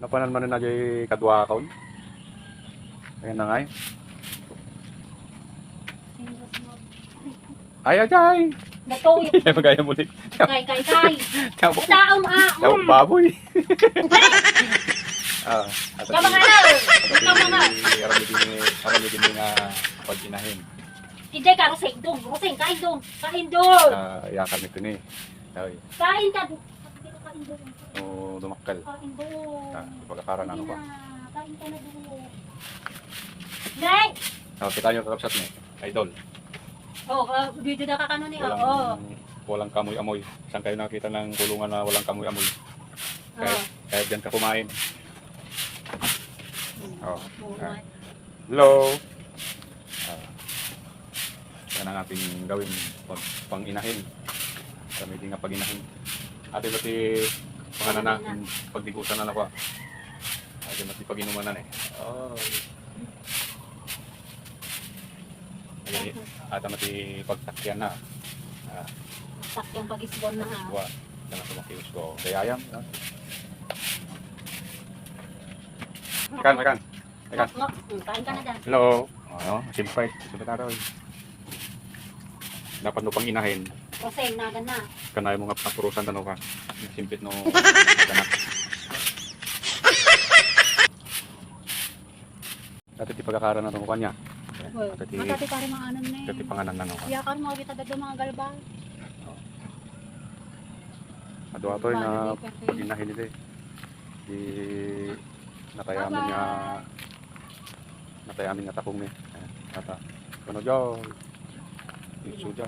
Napanan man na jay kadwa kaon. Ayan na nga eh. Ay, ajay! Natuyo. Kaya magaya muli. Kay. Tiyaw Itaom baboy. Kama nga na. Kama nga. Arami din nga pag-inahin. Hindi ka, Roseng, dong. Roseng, kain dong. Kain dong. Iyakan nito ni. Kain ka. Kain dong. O dumakal. Kain dong. Pagkakaran ano pa. Kain ka na dong. Neng! Kita nyo kakapsat ni. Idol. Video na kakano ni. Oo. Walang kamoy-amoy. Saan kayo nakita ng kulungan na walang kamoy-amoy? Kaya dyan ka kumain. Hello. Yan ang ating gawin pang-inahin. Kami din nga pag-inahin. Ate pati panganan pagdigusan na ako. Ate pati pag-inuman na eh. Ate pati pagtakyan na. Takyang pag-isbon na ha. Wah, jangan sumakius ko. Kaya ayam. Makan. Kain ka na dyan. Hello. Simpai. Sebentar oy. Dapat no pang inahin. Roseng, nagan na. Kanay mo nga papurusan tano ka. Simpit no kanak. Dati ti pagkakaran na tong kanya. Matati pare mga anan na eh. Dati panganan na no. Iyakan mo kita dagdag mga galbang. Ato-atoy na pag-inahin nila eh. Di natayamin nga takong ni. Ata. Kano jaw. Isu jaw.